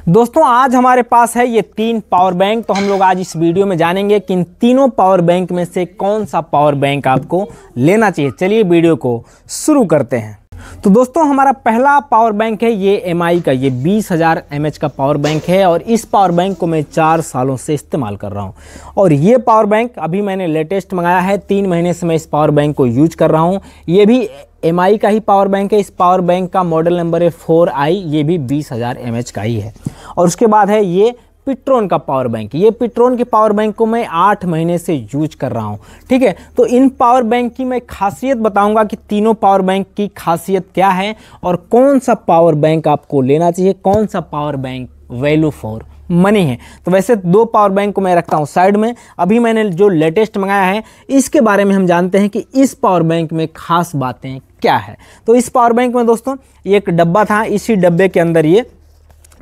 दोस्तों आज हमारे पास है ये 3 पावर बैंक। तो हम लोग आज इस वीडियो में जानेंगे कि इन तीनों पावर बैंक में से कौन सा पावर बैंक आपको लेना चाहिए। चलिए वीडियो को शुरू करते हैं। तो दोस्तों हमारा पहला पावर बैंक है ये एमआई का, ये 20,000 mAh का पावर बैंक है और इस पावर बैंक को मैं 4 सालों से इस्तेमाल कर रहा हूँ। और ये पावर बैंक अभी मैंने लेटेस्ट मंगाया है, 3 महीने से मैं इस पावर बैंक को यूज कर रहा हूँ। ये भी एमआई का ही पावर बैंक है। इस पावर बैंक का मॉडल नंबर है 4i, ये भी 20,000 mAh का ही है। और उसके बाद है ये पिट्रोन का पावर बैंक। ये पिट्रोन के पावर बैंक को मैं 8 महीने से यूज कर रहा हूँ। ठीक है, तो इन पावर बैंक की मैं खासियत बताऊंगा कि तीनों पावर बैंक की खासियत क्या है और कौन सा पावर बैंक आपको लेना चाहिए, कौन सा power bank value for money है। तो वैसे 2 पावर बैंक को मैं रखता हूँ साइड में। अभी मैंने जो लेटेस्ट मंगाया है इसके बारे में हम जानते हैं कि इस पावर बैंक में खास बातें क्या है। तो इस पावर बैंक में दोस्तों एक डब्बा था, इसी डब्बे के अंदर ये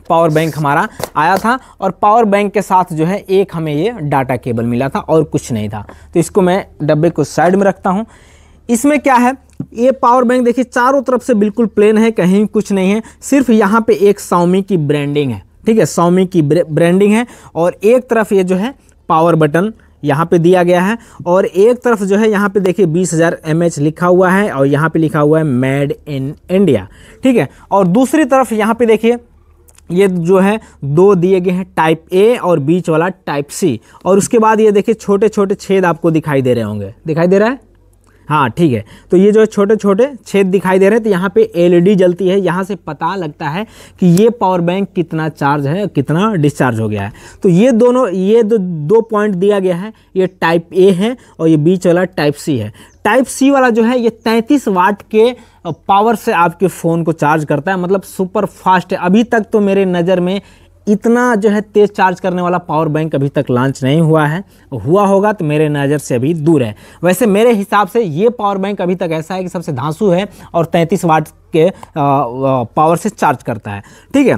पावर बैंक हमारा आया था और पावर बैंक के साथ जो है एक हमें ये डाटा केबल मिला था और कुछ नहीं था। तो इसको मैं डब्बे को साइड में रखता हूँ। इसमें क्या है, ये पावर बैंक देखिए चारों तरफ से बिल्कुल प्लेन है, कहीं कुछ नहीं है, सिर्फ यहाँ पे एक Xiaomi की ब्रांडिंग है। ठीक है, Xiaomi की ब्रांडिंग है और एक तरफ ये जो है पावर बटन यहाँ पे दिया गया है और एक तरफ जो है यहाँ पे देखिए 20,000 mAh लिखा हुआ है और यहाँ पे लिखा हुआ है मेड इन इंडिया। ठीक है, और दूसरी तरफ यहाँ पे देखिए ये जो है 2 दिए गए हैं, टाइप ए और बीच वाला टाइप सी। और उसके बाद ये देखिए छोटे छोटे छेद आपको दिखाई दे रहे होंगे, दिखाई दे रहा है? हाँ ठीक है, तो ये जो छोटे छोटे छेद दिखाई दे रहे हैं, तो यहाँ पे एलईडी जलती है, यहाँ से पता लगता है कि ये पावर बैंक कितना चार्ज है, कितना डिस्चार्ज हो गया है। तो ये दोनों ये दो पॉइंट दिया गया है, ये टाइप ए है और ये बीच वाला टाइप सी है। टाइप सी वाला जो है ये 33 वाट के पावर से आपके फ़ोन को चार्ज करता है, मतलब सुपर फास्ट है। अभी तक तो मेरे नज़र में इतना जो है तेज़ चार्ज करने वाला पावर बैंक अभी तक लॉन्च नहीं हुआ है, हुआ होगा तो मेरे नज़र से अभी दूर है। वैसे मेरे हिसाब से ये पावर बैंक अभी तक ऐसा है कि सबसे धांसू है और 33 वाट के पावर से चार्ज करता है। ठीक है,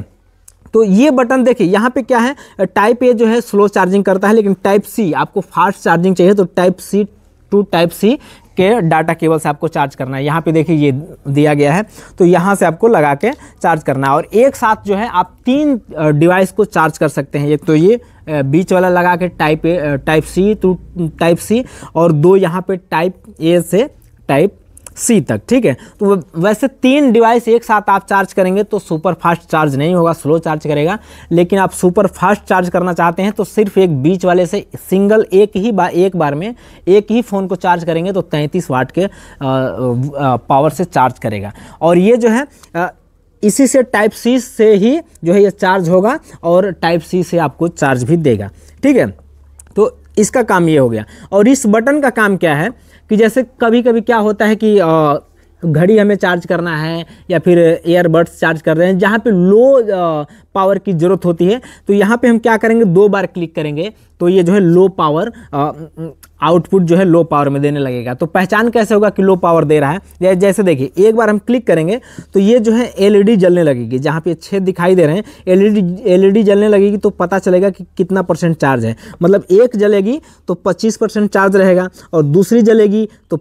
तो ये बटन देखिए यहाँ पे क्या है, टाइप ए जो है स्लो चार्जिंग करता है, लेकिन टाइप सी आपको फास्ट चार्जिंग चाहिए तो type C to type C के डाटा केबल से आपको चार्ज करना है। यहाँ पे देखिए ये दिया गया है, तो यहाँ से आपको लगा के चार्ज करना है और एक साथ जो है आप 3 डिवाइस को चार्ज कर सकते हैं। एक तो ये बीच वाला लगा के type C to type C और 2 यहाँ पे टाइप ए से टाइप सी तक। ठीक है, तो वैसे 3 डिवाइस एक साथ आप चार्ज करेंगे तो सुपर फास्ट चार्ज नहीं होगा, स्लो चार्ज करेगा। लेकिन आप सुपर फास्ट चार्ज करना चाहते हैं तो सिर्फ एक बीच वाले से सिंगल एक बार में एक ही फ़ोन को चार्ज करेंगे तो 33 वाट के पावर से चार्ज करेगा। और ये जो है इसी से टाइप सी से ही जो है ये चार्ज होगा और टाइप सी से आपको चार्ज भी देगा। ठीक है, तो इसका काम ये हो गया। और इस बटन का काम क्या है कि जैसे कभी कभी क्या होता है कि घड़ी हमें चार्ज करना है या फिर ईयरबड्स चार्ज कर रहे हैं जहाँ पे लो पावर की ज़रूरत होती है, तो यहाँ पे हम क्या करेंगे, 2 बार क्लिक करेंगे तो ये जो है लो पावर आउटपुट जो है लो पावर में देने लगेगा। तो पहचान कैसे होगा कि लो पावर दे रहा है, जैसे देखिए एक बार हम क्लिक करेंगे तो ये जो है एलईडी जलने लगेगी, जहाँ पे छेद दिखाई दे रहे हैं एलईडी जलने लगेगी तो पता चलेगा कि कितना % चार्ज है। मतलब एक जलेगी तो 25% चार्ज रहेगा और दूसरी जलेगी तो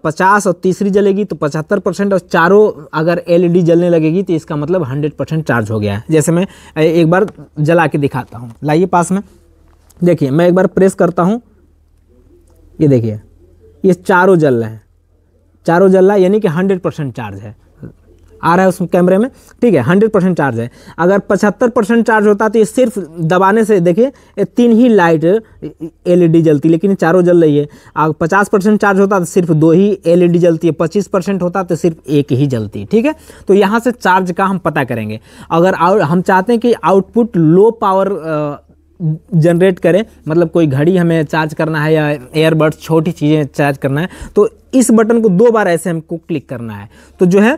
50 और तीसरी जलेगी तो 75% और चारों अगर एलईडी जलने लगेगी तो इसका मतलब 100% चार्ज हो गया है। जैसे मैं एक बार जला के दिखाता हूँ, लाइए पास में, देखिए मैं एक बार प्रेस करता हूँ, ये देखिए ये चारों जल रहे हैं, चारों जल रहा है यानी कि 100% चार्ज है, आ रहा है उस कैमरे में। ठीक है, 100% चार्ज है। अगर 75% चार्ज होता तो ये सिर्फ दबाने से देखिए 3 ही लाइट एलईडी जलती, लेकिन चारों जल रही है। अगर 50% चार्ज होता तो सिर्फ 2 ही एलईडी जलती है, 25% होता तो सिर्फ 1 ही जलती। ठीक है, तो यहाँ से चार्ज का हम पता करेंगे। अगर हम चाहते हैं कि आउटपुट लो पावर जनरेट करें, मतलब कोई घड़ी हमें चार्ज करना है या एयरबड्स छोटी चीज़ें चार्ज करना है, तो इस बटन को 2 बार ऐसे हमको क्लिक करना है तो जो है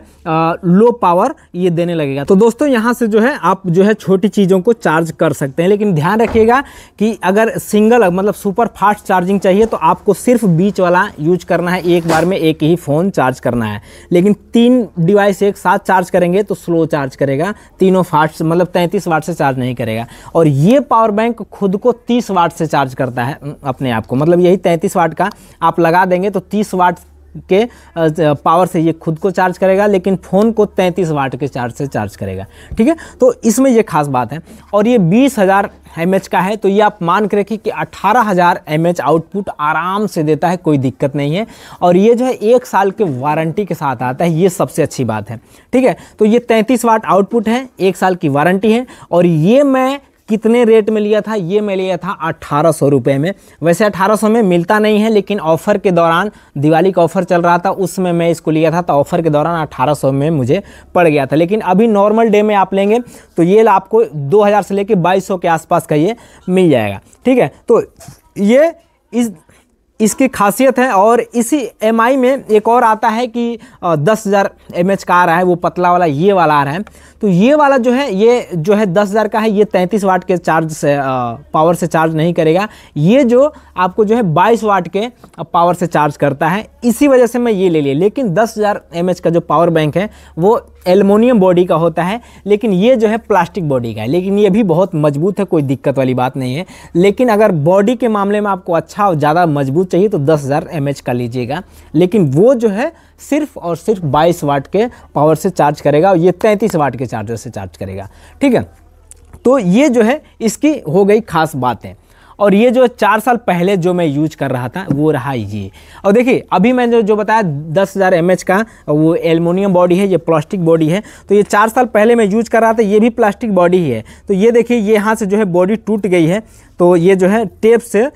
लो पावर ये देने लगेगा। तो दोस्तों यहाँ से जो है आप जो है छोटी चीज़ों को चार्ज कर सकते हैं, लेकिन ध्यान रखिएगा कि अगर सिंगल मतलब सुपर फास्ट चार्जिंग चाहिए तो आपको सिर्फ बीच वाला यूज करना है, एक बार में एक ही फ़ोन चार्ज करना है। लेकिन 3 डिवाइस एक साथ चार्ज करेंगे तो स्लो चार्ज करेगा, तीनों फास्ट मतलब 33 वाट से चार्ज नहीं करेगा। और ये पावर बैंक खुद को 30 वाट से चार्ज करता है अपने आप को, मतलब यही 33 वाट का आप लगा देंगे तो 30 वाट के पावर से ये खुद को चार्ज करेगा, लेकिन फ़ोन को 33 वाट के चार्ज से चार्ज करेगा। ठीक है, तो इसमें ये खास बात है। और ये 20,000 mAh का है, तो ये आप मान के रखिए कि 18,000 mAh आउटपुट आराम से देता है, कोई दिक्कत नहीं है। और ये जो है 1 साल के वारंटी के साथ आता है, ये सबसे अच्छी बात है। ठीक है, तो ये 33 वाट आउटपुट है, 1 साल की वारंटी है। और ये मैं कितने रेट में लिया था? ये मैं लिया था 1800 रुपये में। वैसे 1800 में मिलता नहीं है, लेकिन ऑफ़र के दौरान, दिवाली का ऑफ़र चल रहा था, उसमें मैं इसको लिया था, तो ऑफ़र के दौरान 1800 में मुझे पड़ गया था। लेकिन अभी नॉर्मल डे में आप लेंगे तो ये आपको 2000 से लेके 2200 के आसपास का ये मिल जाएगा। ठीक है, तो ये इसकी खासियत है। और इसी MI में एक और आता है कि 10,000 mAh का आ रहा है, वो पतला वाला, ये वाला आ रहा है। तो ये वाला जो है, ये जो है 10,000 का है, ये 33 वाट के चार्ज से पावर से चार्ज नहीं करेगा। ये जो आपको जो है 22 वाट के पावर से चार्ज करता है, इसी वजह से मैं ये ले लिया। लेकिन 10,000 mAh का जो पावर बैंक है वो एल्युमिनियम बॉडी का होता है, लेकिन ये जो है प्लास्टिक बॉडी का है। लेकिन ये भी बहुत मजबूत है, कोई दिक्कत वाली बात नहीं है। लेकिन अगर बॉडी के मामले में आपको अच्छा और ज़्यादा मजबूत चाहिए तो 10,000 mAh का लीजिएगा। लेकिन वो जो है सिर्फ और सिर्फ 22 वाट के पावर से चार्ज करेगा, और ये 33 वाट के चार्जर से चार्ज करेगा। ठीक है, तो ये जो है इसकी हो गई खास बातें। और ये जो 4 साल पहले जो मैं यूज कर रहा था वो रहा ये। और देखिए अभी मैंने जो बताया 10,000 mAh का वो एल्युमिनियम बॉडी है, ये प्लास्टिक बॉडी है। तो ये 4 साल पहले मैं यूज कर रहा था, ये भी प्लास्टिक बॉडी ही है। तो ये देखिए, ये यहाँ से जो है बॉडी टूट गई है, तो ये जो है टेप से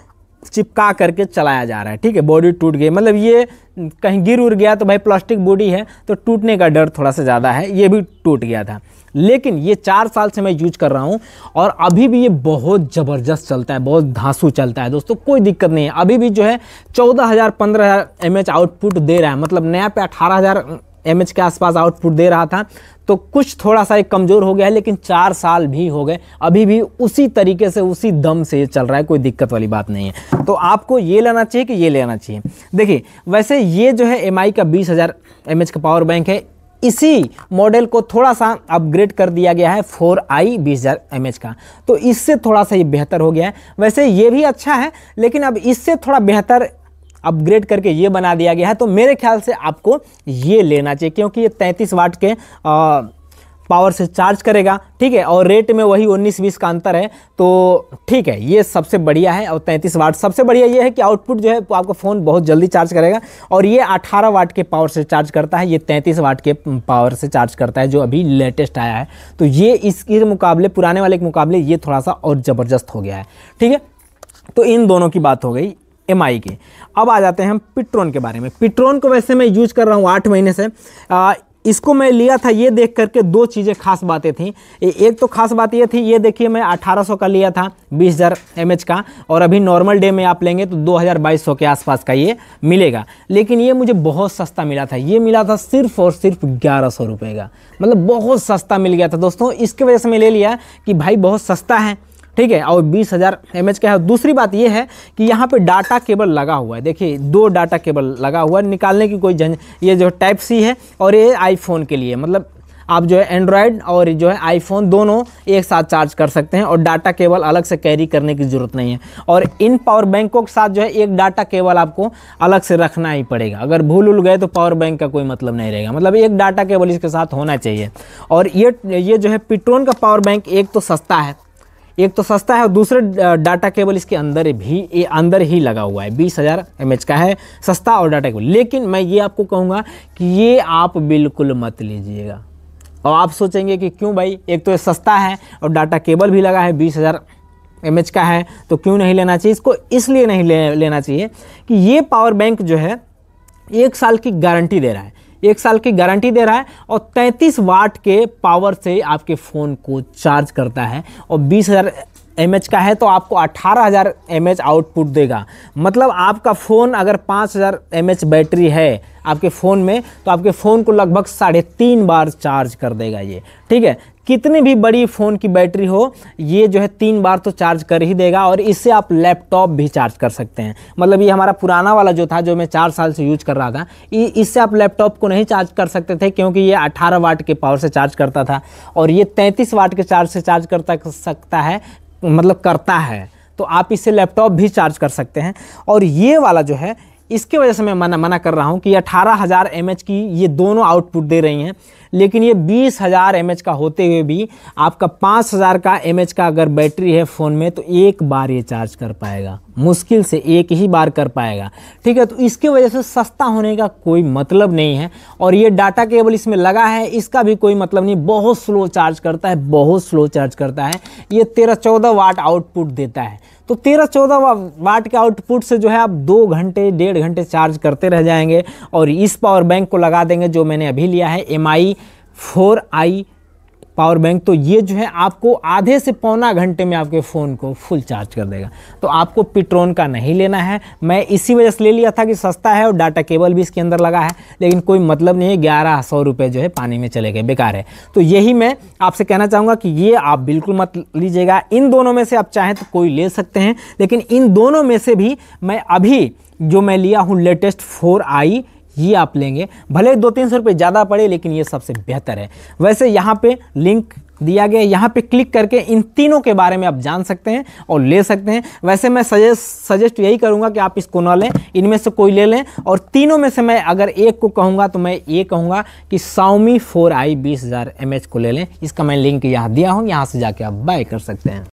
चिपका करके चलाया जा रहा है। ठीक है, बॉडी टूट गई, मतलब ये कहीं गिर उड़ गया तो भाई प्लास्टिक बॉडी है तो टूटने का डर थोड़ा सा ज़्यादा है, ये भी टूट गया था। लेकिन ये 4 साल से मैं यूज कर रहा हूँ और अभी भी ये बहुत ज़बरदस्त चलता है, बहुत धांसू चलता है दोस्तों, कोई दिक्कत नहीं है। अभी भी जो है 14,000-15,000 mAh आउटपुट दे रहा है, मतलब नया पे 18,000 mAh के आसपास आउटपुट दे रहा था, तो कुछ थोड़ा सा एक कमज़ोर हो गया है। लेकिन 4 साल भी हो गए, अभी भी उसी तरीके से उसी दम से ये चल रहा है, कोई दिक्कत वाली बात नहीं है। तो आपको ये लेना चाहिए कि ये लेना चाहिए। देखिए वैसे ये जो है MI का 20,000 mAh का पावर बैंक है, इसी मॉडल को थोड़ा सा अपग्रेड कर दिया गया है 4i 20,000 mAh का, तो इससे थोड़ा सा ये बेहतर हो गया है। वैसे ये भी अच्छा है, लेकिन अब इससे थोड़ा बेहतर अपग्रेड करके ये बना दिया गया है। तो मेरे ख्याल से आपको ये लेना चाहिए, क्योंकि ये 33 वाट के पावर से चार्ज करेगा। ठीक है, और रेट में वही 19-20 का अंतर है, तो ठीक है, ये सबसे बढ़िया है। और 33 वाट सबसे बढ़िया ये है कि आउटपुट जो है तो आपका फ़ोन बहुत जल्दी चार्ज करेगा। और ये 18 वाट के पावर से चार्ज करता है, ये 33 वाट के पावर से चार्ज करता है, जो अभी लेटेस्ट आया है। तो ये इसके मुकाबले, पुराने वाले के मुकाबले ये थोड़ा सा और ज़बरदस्त हो गया है। ठीक है, तो इन दोनों की बात हो गई MI की। अब आ जाते हैं हम पिट्रोन के बारे में। पिट्रोन को वैसे मैं यूज कर रहा हूँ 8 महीने से। इसको मैं लिया था ये देख करके, 2 चीज़ें खास बातें थी। एक तो खास बात ये थी, ये देखिए मैं 1800 का लिया था 20,000 mAh का, और अभी नॉर्मल डे में आप लेंगे तो 2,000-2200 के आसपास का ये मिलेगा। लेकिन ये मुझे बहुत सस्ता मिला था, ये मिला था सिर्फ और सिर्फ 1100 रुपये का, मतलब बहुत सस्ता मिल गया था दोस्तों। इसके वजह से मैं ले लिया कि भाई बहुत सस्ता है। ठीक है, और 20,000 mAh का है। दूसरी बात ये है कि यहाँ पे डाटा केबल लगा हुआ है, देखिए 2 डाटा केबल लगा हुआ है, निकालने की कोई ये जो टाइप C है, और ये आईफोन के लिए, मतलब आप जो है एंड्रॉयड और जो है आईफोन दोनों एक साथ चार्ज कर सकते हैं, और डाटा केबल अलग से कैरी करने की ज़रूरत नहीं है। और इन पावर बैंकों के साथ जो है एक डाटा केबल आपको अलग से रखना ही पड़ेगा, अगर भूल गए तो पावर बैंक का कोई मतलब नहीं रहेगा, मतलब एक डाटा केबल इसके साथ होना चाहिए। और ये जो है पिट्रोन का पावर बैंक एक तो सस्ता है, और दूसरे डाटा केबल इसके अंदर ही लगा हुआ है, 20,000 mAh का है, सस्ता और डाटा केबल। लेकिन मैं ये आपको कहूँगा कि ये आप बिल्कुल मत लीजिएगा। और आप सोचेंगे कि क्यों भाई, एक तो ये सस्ता है और डाटा केबल भी लगा है, 20,000 mAh का है, तो क्यों नहीं लेना चाहिए इसको? इसलिए नहीं लेना चाहिए कि ये पावर बैंक जो है 1 साल की गारंटी दे रहा है, 1 साल की गारंटी दे रहा है, और 33 वाट के पावर से आपके फ़ोन को चार्ज करता है, और 20,000 mAh का है तो आपको 18,000 mAh आउटपुट देगा। मतलब आपका फ़ोन अगर 5,000 mAh बैटरी है आपके फ़ोन में, तो आपके फ़ोन को लगभग 3.5 बार चार्ज कर देगा ये। ठीक है, कितनी भी बड़ी फ़ोन की बैटरी हो, ये जो है 3 बार तो चार्ज कर ही देगा। और इससे आप लैपटॉप भी चार्ज कर सकते हैं। मतलब ये हमारा पुराना वाला जो था, जो मैं 4 साल से यूज कर रहा था, इससे आप लैपटॉप को नहीं चार्ज कर सकते थे, क्योंकि ये 18 वाट के पावर से चार्ज करता था, और ये 33 वाट के चार्ज से चार्ज करता है, तो आप इससे लैपटॉप भी चार्ज कर सकते हैं। और ये वाला जो है इसके वजह से मैं मना कर रहा हूँ कि 18,000 mAh की ये दोनों आउटपुट दे रही हैं, लेकिन ये 20,000 mAh का होते हुए भी आपका 5,000 का mAh का अगर बैटरी है फ़ोन में तो एक बार ये चार्ज कर पाएगा, मुश्किल से एक ही बार कर पाएगा। ठीक है, तो इसके वजह से सस्ता होने का कोई मतलब नहीं है। और ये डाटा केबल इसमें लगा है, इसका भी कोई मतलब नहीं, बहुत स्लो चार्ज करता है, बहुत स्लो चार्ज करता है। ये 13-14 वाट आउटपुट देता है, तो 13-14 वाट के आउटपुट से जो है आप 2 घंटे 1.5 घंटे चार्ज करते रह जाएंगे। और इस पावर बैंक को लगा देंगे जो मैंने अभी लिया है MI 4i पावर बैंक, तो ये जो है आपको आधे से पौना घंटे में आपके फ़ोन को फुल चार्ज कर देगा। तो आपको पिट्रोन का नहीं लेना है, मैं इसी वजह से ले लिया था कि सस्ता है और डाटा केबल भी इसके अंदर लगा है, लेकिन कोई मतलब नहीं है, 1100 रुपये जो है पानी में चले गए, बेकार है। तो यही मैं आपसे कहना चाहूँगा कि ये आप बिल्कुल मत लीजिएगा। इन दोनों में से आप चाहें तो कोई ले सकते हैं, लेकिन इन दोनों में से भी मैं अभी जो मैं लिया हूँ लेटेस्ट 4i, ये आप लेंगे, भले 200-300 रुपये ज़्यादा पड़े, लेकिन ये सबसे बेहतर है। वैसे यहाँ पे लिंक दिया गया, यहाँ पे क्लिक करके इन तीनों के बारे में आप जान सकते हैं और ले सकते हैं। वैसे मैं सजेस्ट यही करूँगा कि आप इसको ना लें, इनमें से कोई ले लें। और तीनों में से मैं अगर एक को कहूँगा तो मैं ये कहूँगा कि Xiaomi 4i 20,000 mAh को ले लें। इसका मैं लिंक यहाँ दिया हूँ, यहाँ से जाके आप बाय कर सकते हैं।